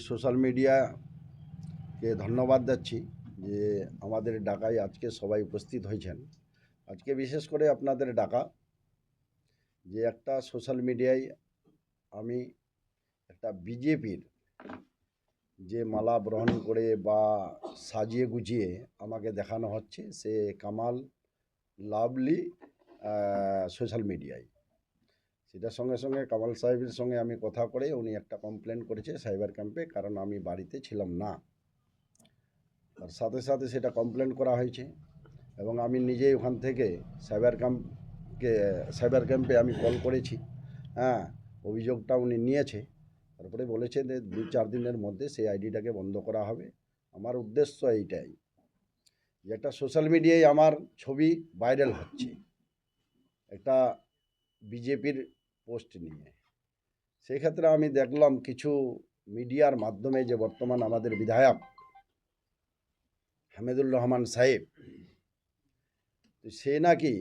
Social মিডিয়াকে ধন্যবাদ দিচ্ছি যে আমাদের ডাকায় আজকে সবাই উপস্থিত হয়েছেন। আজকে বিশেষ করে আপনাদের ডাকা যে একটা সোশ্যাল মিডিয়ায় আমি একটা বিজেপির যে মালা গ্রহণ করে বা সাজিয়ে গুজিয়ে আমাকে দেখানো হচ্ছে, সে কামাল লাভলি সোশ্যাল মিডিয়ায়। সেটার সঙ্গে সঙ্গে কামাল সাহেবের সঙ্গে আমি কথা করে উনি একটা কমপ্লেন করেছে সাইবার ক্যাম্পে, কারণ আমি বাড়িতে ছিলাম না। তার সাথে সাথে সেটা কমপ্লেন করা হয়েছে এবং আমি নিজেই ওখান থেকে সাইবার ক্যাম্পে আমি কল করেছি। অভিযোগটা উনি নিয়েছে। তারপরে বলেছে যে 2-4 দিনের মধ্যে সেই আইডিটাকে বন্ধ করা হবে। আমার উদ্দেশ্য এইটাই যে একটা সোশ্যাল মিডিয়ায় আমার ছবি ভাইরাল হচ্ছে একটা বিজেপির পোস্ট নিয়ে। সেই ক্ষেত্রে আমি দেখলাম কিছু মিডিয়ার মাধ্যমে যে বর্তমান আমাদের বিধায়ক হামিদুর রহমান সাহেব, সে নাকি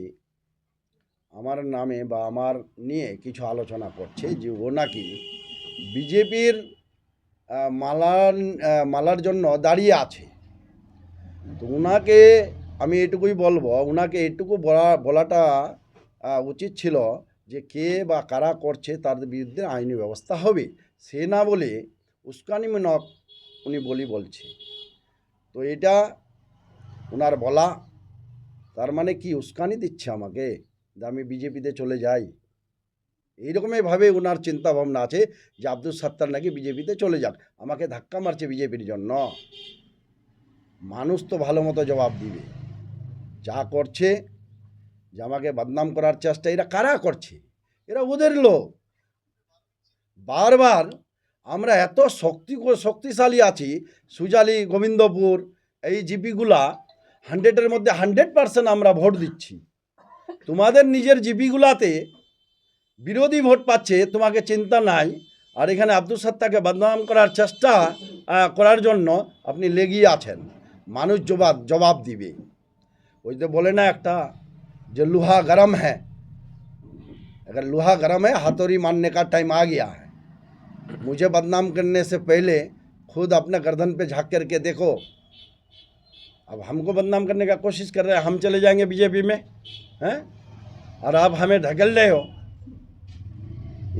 আমার নামে বা আমার নিয়ে কিছু আলোচনা করছে যে ও নাকি বিজেপির মালার জন্য দাঁড়িয়ে আছে। তো ওনাকে আমি এটুকুই বলবো, ওনাকে এটুকু বলাটা উচিত ছিল যে কে বা কারা করছে তার বিরুদ্ধে আইনি ব্যবস্থা হবে। সে না বলে উস্কানিমূলক উনি বলছে। তো এটা ওনার বলা, তার মানে কি উস্কানি দিচ্ছে আমাকে যে আমি বিজেপিতে চলে যাই। এইরকমইভাবে ওনার চিন্তা ভাবনা আছে যে আব্দুল সাত্তার নাকি বিজেপিতে চলে যাক, আমাকে ধাক্কা মারছে বিজেপির জন্য। মানুষ তো ভালো মতো জবাব দিবে। যা করছে, যে আমাকে বদনাম করার চেষ্টা, এরা কারা করছে? এরা ওদের লোক। বারবার আমরা এত শক্তিশালী আছি, সুজালি, গোবিন্দপুর, এই জিপিগুলা 100-এর মধ্যে 100% আমরা ভোট দিচ্ছি। তোমাদের নিজের জিপিগুলাতে বিরোধী ভোট পাচ্ছে, তোমাকে চিন্তা নাই। আর এখানে আব্দুল সাত্তারকে বদনাম করার চেষ্টা করার জন্য আপনি লেগিয়ে আছেন। মানুষ জবাব দিবে। ওই তো বলে না একটা যে लोहा गरम है, अगर लोहा गरम है हाथौड़ी मारने का टाइम आ गया है। मुझे बदनाम करने से पहले खुद अपने गर्दन पे झाँक करके देखो। अब हमको बदनाम करने का कोशिश कर रहे हैं, हम चले जाएंगे बीजेपी में, हैं? और आप हमें ढकेल रहे हो।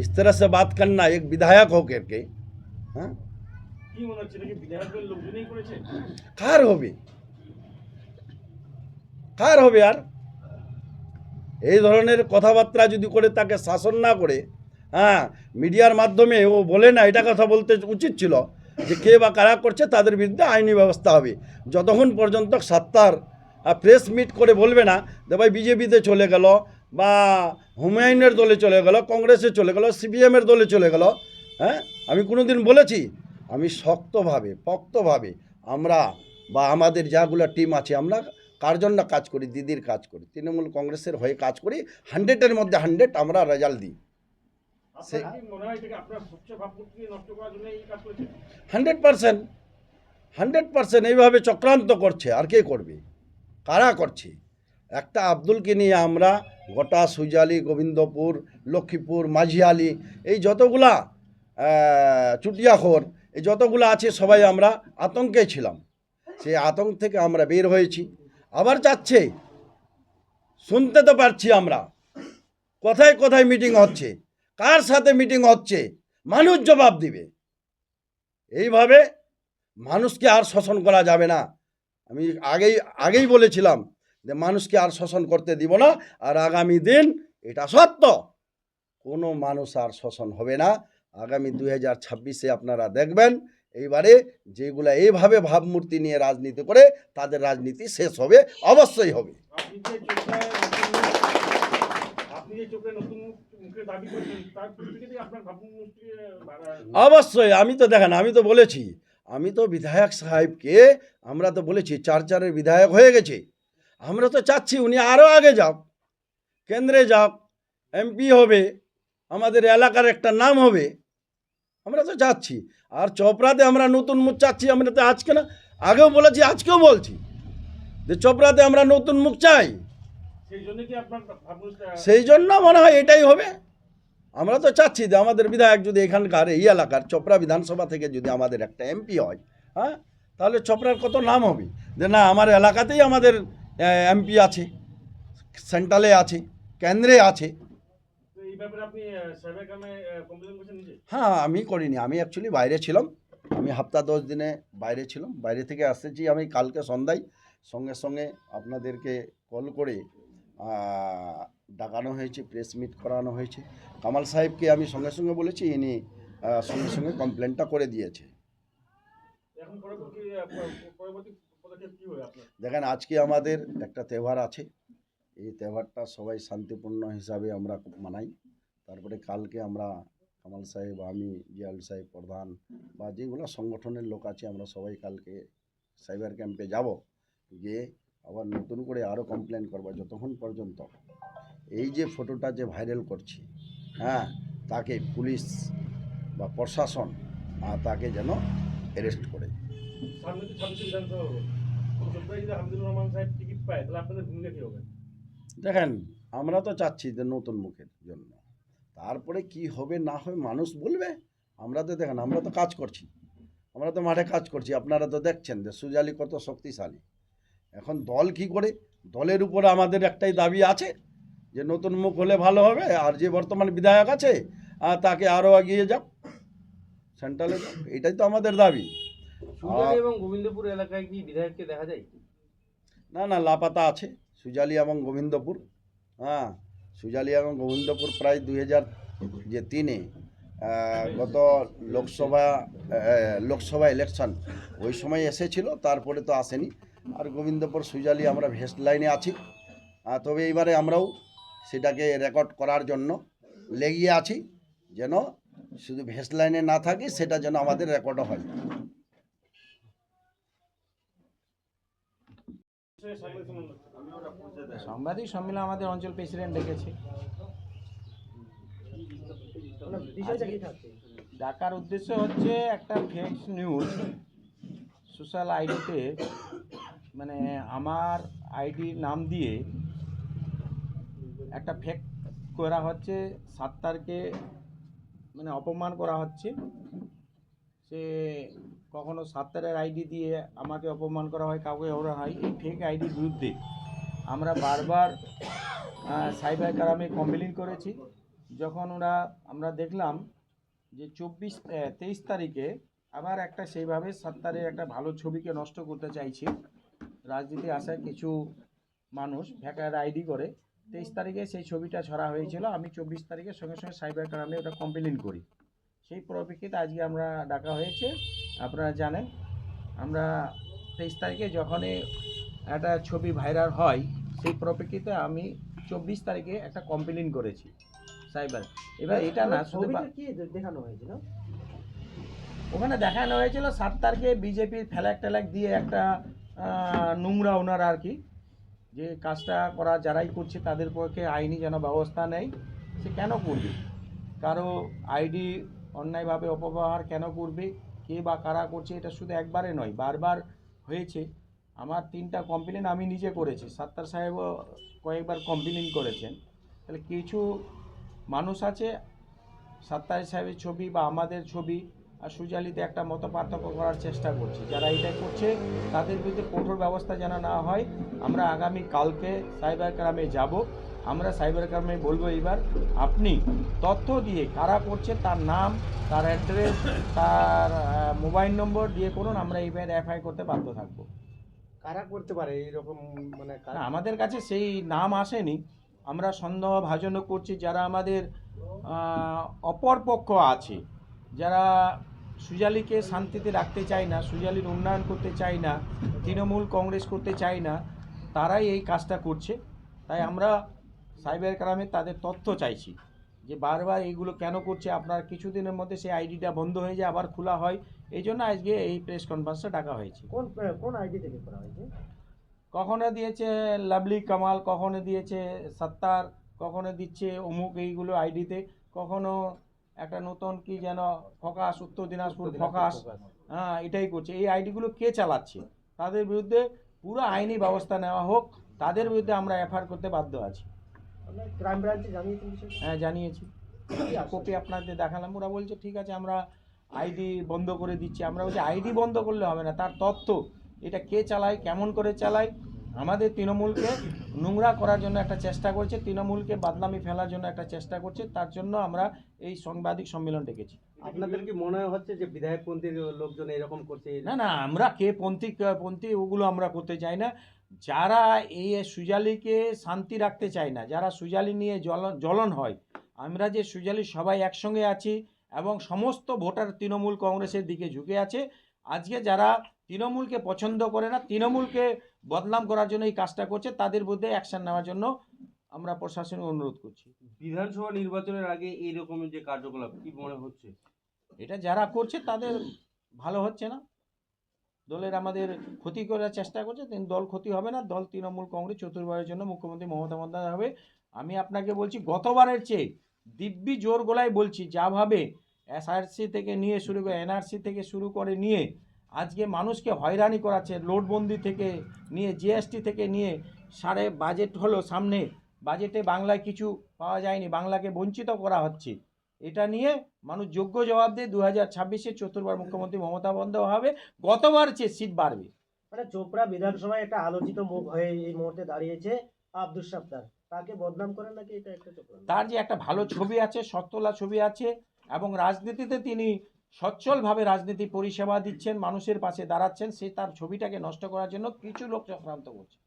इस तरह से बात करना एक विधायक हो करके, हाँ? কার হবে আর এই ধরনের কথাবার্তা যদি করে তাকে শাসন না করে, মিডিয়ার মাধ্যমে ও বলে না, এটা কথা বলতে উচিত ছিল যে কে বা কারা করছে তাদের বিরুদ্ধে আইনি ব্যবস্থা হবে। যতক্ষণ পর্যন্ত সাত্তার প্রেস মিট করে বলবে না যে ভাই বিজেপিতে চলে গেল বা হুমায়ুনের দলে চলে গেল, কংগ্রেসে চলে গেল, সিপিএমের দলে চলে গেল, আমি কোনোদিন বলেছি? আমি পোক্তভাবে আমরা বা আমাদের যাগুলো টিম আছে, আমরা কার জন্য কাজ করি? দিদির কাজ করি, তৃণমূল কংগ্রেসের হয়ে কাজ করি। 100-এর মধ্যে 100 আমরা রেজাল্ট দিই। 100% এইভাবে চক্রান্ত করছে। আর কে করবে? কারা করছে? একটা আব্দুলকে নিয়ে আমরা গোটা সুজালি, গোবিন্দপুর, লক্ষ্মীপুর, মাঝিয়ালি, এই যতগুলা চুটিয়াখোর, এই যতগুলা আছে সবাই আমরা আতঙ্কে ছিলাম। সেই আতঙ্ক থেকে আমরা বের হয়েছি। আবার যাচ্ছে, শুনতে তো পারছি আমরা কোথায় কোথায় মিটিং হচ্ছে, কার সাথে মিটিং হচ্ছে, মানুষ জবাব দিবে। এইভাবে মানুষকে আর শোষণ করা যাবে না। আমি আগেই বলেছিলাম যে মানুষকে আর শোষণ করতে দিব না। আর আগামী দিন এটা সত্য, কোনো মানুষ আর শোষণ হবে না। আগামী 2026-এ আপনারা দেখবেন এইবারে যেগুলো এইভাবে ভাবমূর্তি নিয়ে রাজনীতি করে তাদের রাজনীতি শেষ হবে, অবশ্যই হবে। অবশ্যই। আমি তো দেখেন, আমি তো বলেছি, আমি তো বিধায়ক সাহেবকে আমরা তো বলেছি 4-4-এর বিধায়ক হয়ে গেছে। আমরা তো চাচ্ছি উনি আরও আগে যাক, কেন্দ্রে যাক, এমপি হবে, আমাদের এলাকার একটা নাম হবে, আমরা তো চাচ্ছি। আর চোপড়াতে আমরা নতুন মুখ চাচ্ছি। আমরা তো আজকে না, আগেও বলেছি, আজকেও বলছি যে চোপড়াতে আমরা নতুন মুখ চাই। সেই জন্য মনে হয় এটাই হবে। আমরা তো চাচ্ছি যে আমাদের বিধায়ক যদি এখানকার এই এলাকার চোপড়া বিধানসভা থেকে যদি আমাদের একটা এমপি হয়, হ্যাঁ, তাহলে চোপড়ার কত নাম হবে যে না আমার এলাকাতেই আমাদের এমপি আছে, সেন্ট্রালে আছে, কেন্দ্রে আছে। তো এই ব্যাপারে আপনি সার্ভে কামে কমপ্লেন করেছেন নিজে? হ্যাঁ, আমি করিনি, আমি অ্যাকচুয়ালি বাইরে ছিলাম, আমি সপ্তাহ 10 দিনে বাইরে ছিলাম, বাইরে থেকে আসতেছি আমি কালকে সন্ধ্যায়, সঙ্গে সঙ্গে আপনাদেরকে কল করে ডাকানো হয়েছে, প্রেস মিট করানো হয়েছে। কামাল সাহেবকে আমি সঙ্গে সঙ্গে বলেছি, ইনি সঙ্গে সঙ্গে কমপ্লেনটা করে দিয়েছে। এখন পরবর্তী পদক্ষেপ কি হবে আপনার? দেখেন, আজকে আমাদের একটা তেহবার আছে, এই তেহবারটা সবাই শান্তিপূর্ণ হিসাবে আমরা মানাই। তারপরে কালকে আমরা কামাল সাহেব, আমি, জিয়াউল সাহেব প্রধান বা যেগুলো সংগঠনের লোক আছে, আমরা সবাই কালকে সাইবার ক্যাম্পে যাব, গিয়ে আবার নতুন করে আরও কমপ্লেন করবো যতক্ষণ পর্যন্ত এই যে ফটোটা যে ভাইরাল করছি, হ্যাঁ, তাকে পুলিশ বা প্রশাসন তাকে যেন অ্যারেস্ট করে। সামনে তো 26 বিধানসভা হবে, চোপড়ায় যদি হামিদুর রহমান সাহেব টিকিট পায় তাহলে আপনাদের ভূমিকা কি হবে? দেখেন, আমরা তো চাচ্ছি যে নতুন মুখের জন্য, তারপরে কি হবে না হবে মানুষ বলবে। আমরা তো দেখেন, আমরা তো কাজ করছি, আমরা তো মাঠে কাজ করছি, আপনারা তো দেখছেন যে সুজালি কত শক্তিশালী। এখন দল কি করে, দলের উপরে আমাদের একটাই দাবি আছে যে নতুন মুখ হলে ভালো হবে, আর যে বর্তমান বিধায়ক আছে তাকে আরও এগিয়ে যাক, সেন্ট্রালে যাক, এটাই তো আমাদের দাবি। সুজালি এবং গোবিন্দপুর এলাকায় কি বিধায়ককে দেখা যায়? না না, লাপাতা আছে সুজালি এবং গোবিন্দপুর। হ্যাঁ, সুজালি এবং গোবিন্দপুর প্রায় 2003-এ গত লোকসভা ইলেকশন ওই সময় এসেছিল, তারপরে তো আসেনি। আর গোবিন্দপুর সুজালি আমরা ভেস্ট লাইনে আছি, তবে এইবারে আমরাও সেটাকে রেকর্ড করার জন্য লেগিয়ে আছি, যেন শুধু ভেস্ট লাইনে না থাকি, সেটা যেন আমাদের রেকর্ডও হয়। সাংবাদিক সম্মেলন আমাদের অঞ্চল প্রেসিডেন্ট ডেকেছে। ডাকার উদ্দেশ্য হচ্ছে একটা ফেক নিউজ সোশ্যাল আইডিতে, মানে আমার আইডি নাম দিয়ে একটা ফেক করা হচ্ছে, সাত্তারকে মানে অপমান করা হচ্ছে। সে কখনো সাত্তারের আইডি দিয়ে আমাকে অপমান করা হয়, কাউকে ওরা হয়। এই ফেক আইডির বিরুদ্ধে আমরা বারবার সাইবার ক্রাইমে কমপ্লেন করেছি। যখন আমরা দেখলাম যে 23 তারিখে আবার একটা সেইভাবে সাত্তারের একটা ভালো ছবিকে নষ্ট করতে চাইছে রাজনীতি আসায় কিছু মানুষ ভ্যাকার আইডি করে, 23 তারিখে সেই ছবিটা ছড়া হয়েছিল। আমি 24 তারিখে সঙ্গে সঙ্গে সাইবার ক্রাইমে ওটা কমপ্লেন করি। সেই পরিপ্রেক্ষিতে আজকে আমরা ডাকা হয়েছে। আপনারা জানেন, আমরা 23 তারিখে যখনই একটা ছবি ভাইরাল হয়, সেই পরিপ্রেক্ষিতে আমি 24 তারিখে একটা কমপ্লেন করেছি সাইবার। এবার এটা না শুধু কি দেখানো হয়েছিল, ওখানে দেখানো হয়েছিল 7 তারিখে বিজেপির ফ্ল্যাগ ট্যালাগ দিয়ে একটা নোংরা ওনার আর কি, যে কাজটা করা যারাই করছে তাদের পক্ষে আইনি যেন ব্যবস্থা নেয়। সে কেন করবে, কারো আইডি অন্যায়ভাবে অপব্যবহার কেন করবে, কে বা কারা করছে, এটা শুধু একবারে নয়, বারবার হয়েছে। আমার 3টা কমপ্লেন আমি নিজে করেছি, সাত্তার সাহেবও কয়েকবার কমপ্লেন করেছেন। তাহলে কিছু মানুষ আছে সাত্তার সাহেবের ছবি বা আমাদের ছবি আর সুজালিতে একটা মত পার্থক্য করার চেষ্টা করছে। যারা এটা করছে তাদের বিরুদ্ধে কঠোর ব্যবস্থা যেন না হয়। আমরা আগামী কালকে সাইবার ক্রাইমে যাব। আমরা সাইবার ক্রাইমে বলবো এবার আপনি তথ্য দিয়ে কারা করছে তার নাম, তার অ্যাড্রেস, তার মোবাইল নম্বর দিয়ে করুন, আমরা এইবার এফআইআর করতে বাধ্য থাকবো। কারা করতে পারে এইরকম, মানে না, আমাদের কাছে সেই নাম আসেনি, আমরা সন্দেহভাজনও করছি। যারা আমাদের অপরপক্ষ আছে, যারা সুজালিকে শান্তিতে রাখতে চায় না, সুজালির উন্নয়ন করতে চায় না, তৃণমূল কংগ্রেস করতে চায় না, তারাই এই কাজটা করছে। তাই আমরা সাইবার ক্রাইমে তাদের তথ্য চাইছি যে বারবার এইগুলো কেন করছে। আপনার কিছুদিনের মধ্যে সেই আইডিটা বন্ধ হয়ে যায়, আবার খোলা হয়। এই জন্য আজকে এই প্রেস কনফারেন্সটা ডাকা হয়েছে। কোন আইডি থেকে করা হয়েছে? কখনো দিয়েছে লাভলি কামাল, কখনো দিয়েছে সাত্তার, কখনো দিচ্ছে অমুক এইগুলো আইডিতে, কখনো একটা নতুন কি যেন ফোকাস, উত্তর দিনাজপুর ফোকাস, হ্যাঁ, এটাই করছে। এই আইডিগুলো কে চালাচ্ছে তাদের বিরুদ্ধে পুরো আইনি ব্যবস্থা নেওয়া হোক, তাদের বিরুদ্ধে আমরা এফআইআর করতে বাধ্য আছি। ক্রাইম ব্রাঞ্চে জানিয়েছেন? হ্যাঁ, জানিয়েছি। কপি আপনাদের দেখালাম, ওরা বলছে ঠিক আছে আমরা আইডি বন্ধ করে দিচ্ছি। আমরা বলছি আইডি বন্ধ করলে হবে না, তার তথ্য এটা কে চালায়, কেমন করে চালায়, আমাদের তৃণমূলকে নোংরা করার জন্য একটা চেষ্টা করছে, তৃণমূলকে বদনামি ফেলার জন্য একটা চেষ্টা করছে, তার জন্য আমরা এই সাংবাদিক সম্মেলন ডেকেছি। আপনাদের কি মনে হচ্ছে যে বিধায়কপন্থীর লোকজন এরকম করছে? না না, আমরা কে পন্থী ওগুলো আমরা করতে চাই না। যারা এই সুজালিকে শান্তি রাখতে চায় না, যারা সুজালি নিয়ে জ্বলন হয়, আমরা যে সুজালি সবাই একসঙ্গে আছি এবং সমস্ত ভোটার তৃণমূল কংগ্রেসের দিকে ঝুঁকে আছে। আজকে যারা তৃণমূলকে পছন্দ করে না, তৃণমূলকে বদনাম করার জন্য এই কাজটা করছে, তাদের বিরুদ্ধে অ্যাকশন নেওয়ার জন্য আমরা প্রশাসনকে অনুরোধ করছি। বিধানসভা নির্বাচনের আগে এইরকম যে কার্যকলাপ কি মনে হচ্ছে? এটা যারা করছে তাদের ভালো হচ্ছে না, দলের আমাদের ক্ষতি করার চেষ্টা করছে, কিন্তু দল ক্ষতি হবে না। দল তৃণমূল কংগ্রেস চতুর্বারের জন্য মুখ্যমন্ত্রী মমতা বন্দ্যোপাধ্যায় হবে। আমি আপনাকে বলছি গতবারের চেয়ে দিব্যি জোর গলায় বলছি, যাভাবে এসআরসি থেকে নিয়ে শুরু করে এনআরসি থেকে শুরু করে নিয়ে আজকে মানুষকে হয়রানি করাচ্ছে, নোটবন্দি থেকে নিয়ে জিএসটি থেকে নিয়ে বাজেট হলো সামনে, বাজেটে বাংলায় কিছু পাওয়া যায়নি, বাংলাকে বঞ্চিত করা হচ্ছে। এটা নিয়ে মানুষ যোগ্য জবাব দিয়ে 2026-এ চতুর্থবার মুখ্যমন্ত্রী মমতা বন্দ্যোপাধ্যায় হবে। গতবার চেয়ে সিট বাড়বে। মানে চোপড়া বিধানসভায় একটা আলোচিত মুখ হয়ে এই মুহূর্তে দাঁড়িয়েছে আব্দুল সাত্তার, তাকে বদনাম করে নাকি এটা একটা চোপড়া? তার যে একটা ভালো ছবি আছে, সত্তলা ছবি আছে, এবং রাজনীতিতে তিনি সচ্ছলভাবে রাজনীতি পরিষেবা দিচ্ছেন, মানুষের পাশে দাঁড়াচ্ছেন, সে তার ছবিটাকে নষ্ট করার জন্য কিছু লোক চক্রান্ত করছে।